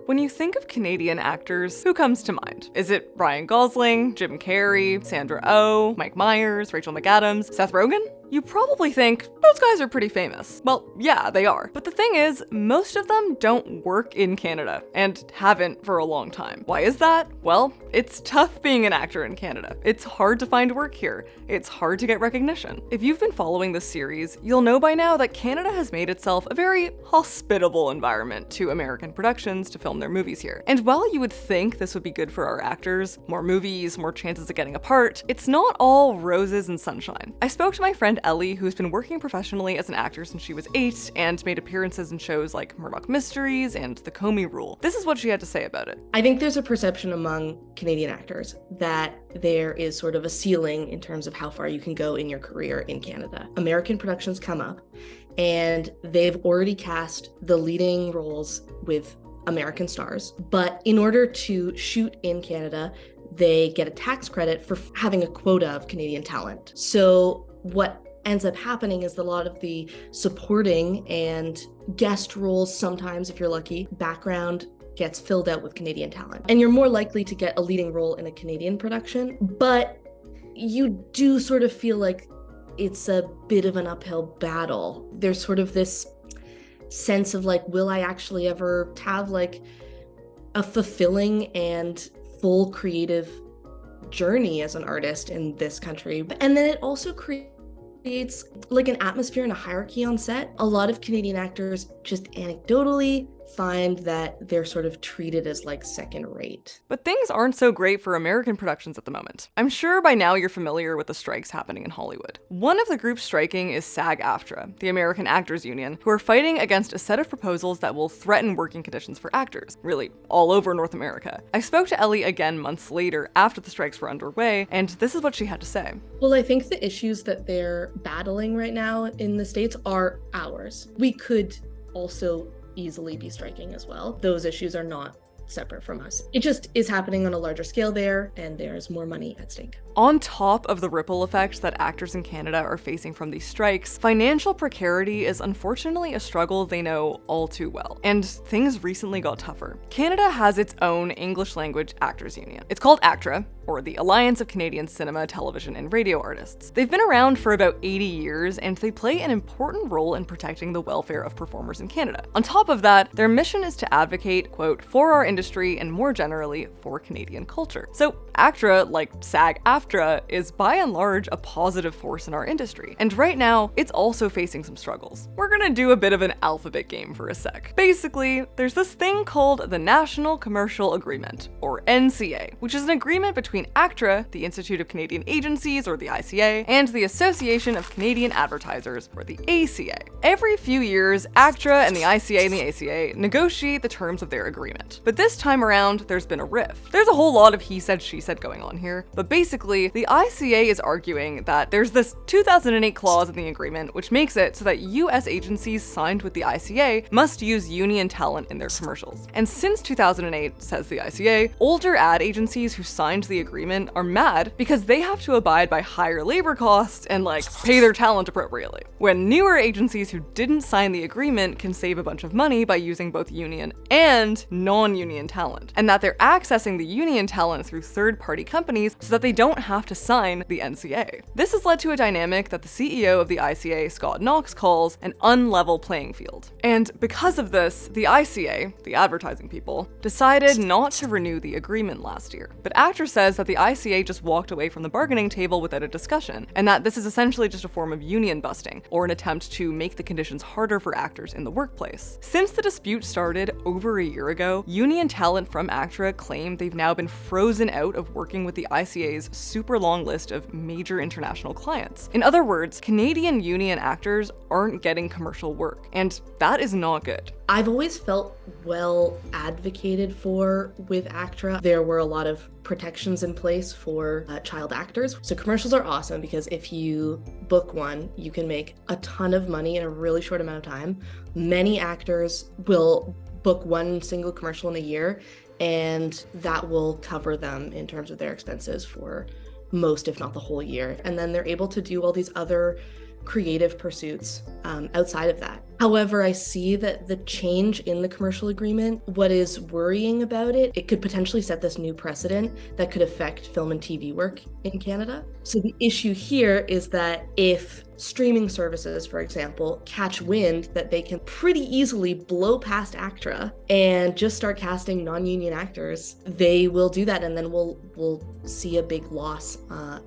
When you think of Canadian actors, who comes to mind? Is it Ryan Gosling, Jim Carrey, Sandra Oh, Mike Myers, Rachel McAdams, Seth Rogen? You probably think, those guys are pretty famous. Well, yeah, they are. But the thing is, most of them don't work in Canada, and haven't for a long time. Why is that? Well, it's tough being an actor in Canada. It's hard to find work here. It's hard to get recognition. If you've been following this series, you'll know by now that Canada has made itself a very hospitable environment to American productions to film their movies here. And while you would think this would be good for our actors, more movies, more chances of getting a part, it's not all roses and sunshine. I spoke to my friend Ellie, who's been working professionally as an actor since she was 8 and made appearances in shows like Murdoch Mysteries and The Comey Rule. This is what she had to say about it. I think there's a perception among Canadian actors that there is sort of a ceiling in terms of how far you can go in your career in Canada. American productions come up and they've already cast the leading roles with American stars, but in order to shoot in Canada, they get a tax credit for having a quota of Canadian talent. So what ends up happening is a lot of the supporting and guest roles, sometimes if you're lucky, background gets filled out with Canadian talent. And you're more likely to get a leading role in a Canadian production, but you do sort of feel like it's a bit of an uphill battle. There's sort of this sense of like, will I actually ever have like a fulfilling and full creative journey as an artist in this country? And then it also creates like an atmosphere and a hierarchy on set. A lot of Canadian actors just anecdotally find that they're sort of treated as like second rate. But things aren't so great for American productions at the moment. I'm sure by now you're familiar with the strikes happening in Hollywood. One of the groups striking is SAG-AFTRA, the American Actors Union, who are fighting against a set of proposals that will threaten working conditions for actors, really all over North America. I spoke to Ellie again months later after the strikes were underway, and this is what she had to say. Well, I think the issues that they're battling right now in the States are ours. We could also easily be striking as well. Those issues are not separate from us. It just is happening on a larger scale there, and there's more money at stake. On top of the ripple effects that actors in Canada are facing from these strikes, financial precarity is unfortunately a struggle they know all too well. And things recently got tougher. Canada has its own English language actors union. It's called ACTRA, or the Alliance of Canadian Cinema, Television, and Radio Artists. They've been around for about 80 years, and they play an important role in protecting the welfare of performers in Canada. On top of that, their mission is to advocate, quote, for our industry and more generally for Canadian culture. So ACTRA, like SAG-AFTRA, is by and large a positive force in our industry. And right now, it's also facing some struggles. We're gonna do a bit of an alphabet game for a sec. Basically, there's this thing called the National Commercial Agreement, or NCA, which is an agreement between ACTRA, the Institute of Canadian Agencies, or the ICA, and the Association of Canadian Advertisers, or the ACA. Every few years, ACTRA and the ICA and the ACA negotiate the terms of their agreement. But this time around, there's been a rift. There's a whole lot of he said, she said going on here, but basically, the ICA is arguing that there's this 2008 clause in the agreement which makes it so that US agencies signed with the ICA must use union talent in their commercials. And since 2008, says the ICA, older ad agencies who signed the agreement are mad because they have to abide by higher labor costs and like pay their talent appropriately. When newer agencies who didn't sign the agreement can save a bunch of money by using both union and non-union talent, and that they're accessing the union talent through third-party companies so that they don't have to sign the NCA. This has led to a dynamic that the CEO of the ICA, Scott Knox, calls an unlevel playing field. And because of this, the ICA, the advertising people, decided not to renew the agreement last year. But ACTRA says that the ICA just walked away from the bargaining table without a discussion, and that this is essentially just a form of union busting, or an attempt to make the conditions harder for actors in the workplace. Since the dispute started over a year ago, union talent from ACTRA claim they've now been frozen out of working with the ICA's super long list of major international clients. In other words, Canadian union actors aren't getting commercial work, and that is not good. I've always felt well advocated for with ACTRA. There were a lot of protections in place for child actors. So commercials are awesome because if you book one, you can make a ton of money in a really short amount of time. Many actors will book one single commercial in a year, and that will cover them in terms of their expenses for most, if not the whole year. And then they're able to do all these other creative pursuits outside of that. However, I see that the change in the commercial agreement, what is worrying about it, it could potentially set this new precedent that could affect film and TV work in Canada. So the issue here is that if streaming services, for example, catch wind that they can pretty easily blow past ACTRA and just start casting non-union actors, they will do that, and then we'll see a big loss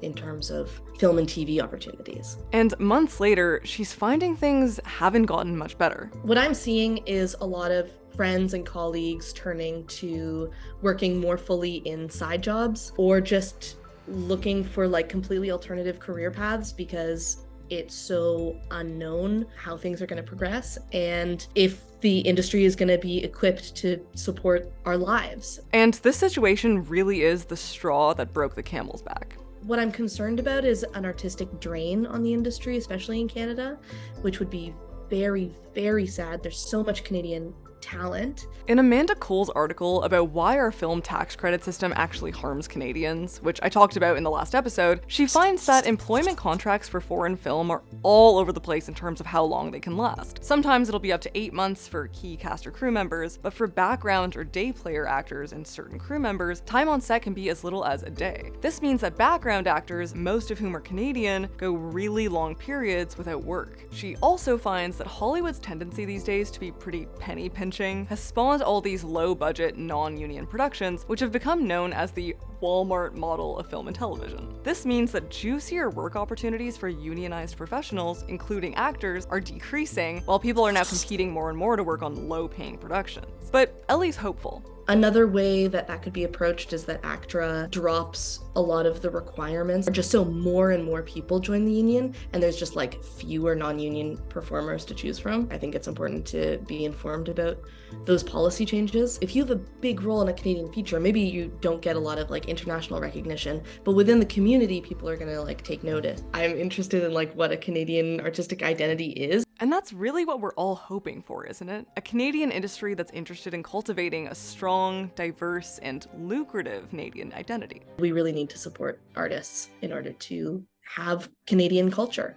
in terms of film and TV opportunities. And months later, she's finding things haven't gotten much better. What I'm seeing is a lot of friends and colleagues turning to working more fully in side jobs, or just looking for like completely alternative career paths, because it's so unknown how things are going to progress and if the industry is going to be equipped to support our lives. And this situation really is the straw that broke the camel's back. What I'm concerned about is an artistic drain on the industry, especially in Canada, which would be very, very sad. There's so much Canadian talent. In Amanda Cole's article about why our film tax credit system actually harms Canadians, which I talked about in the last episode, she finds that employment contracts for foreign film are all over the place in terms of how long they can last. Sometimes it'll be up to 8 months for key cast or crew members, but for background or day player actors and certain crew members, time on set can be as little as a day. This means that background actors, most of whom are Canadian, go really long periods without work. She also finds that Hollywood's tendency these days to be pretty penny pinching has spawned all these low-budget, non-union productions, which have become known as the Walmart model of film and television. This means that juicier work opportunities for unionized professionals, including actors, are decreasing, while people are now competing more and more to work on low-paying productions. But Ellie's hopeful. Another way that that could be approached is that ACTRA drops a lot of the requirements, just so more and more people join the union, and there's just like fewer non-union performers to choose from. I think it's important to be informed about those policy changes. If you have a big role in a Canadian feature, maybe you don't get a lot of like international recognition, but within the community, people are gonna like take notice. I'm interested in like what a Canadian artistic identity is. And that's really what we're all hoping for, isn't it? A Canadian industry that's interested in cultivating a strong, diverse, and lucrative Canadian identity. We really need to support artists in order to have Canadian culture.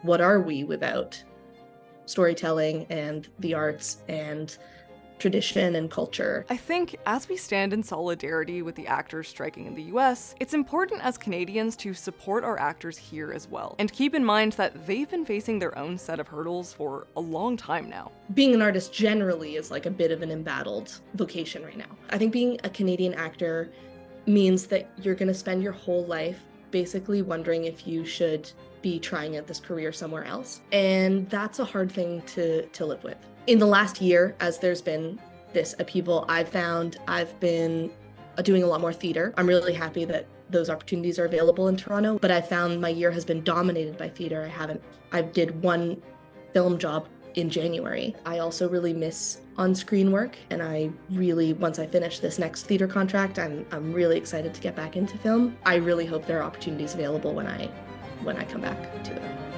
What are we without storytelling and the arts and tradition and culture? I think as we stand in solidarity with the actors striking in the US, it's important as Canadians to support our actors here as well, and keep in mind that they've been facing their own set of hurdles for a long time now. Being an artist generally is like a bit of an embattled vocation right now. I think being a Canadian actor means that you're going to spend your whole life basically wondering if you should be trying out this career somewhere else. And that's a hard thing to live with. In the last year, as there's been this upheaval, I've been doing a lot more theater. I'm really happy that those opportunities are available in Toronto, but I found my year has been dominated by theater. I did one film job in January. I also really miss on-screen work, and once I finish this next theater contract, I'm really excited to get back into film. I really hope there are opportunities available when I come back to it.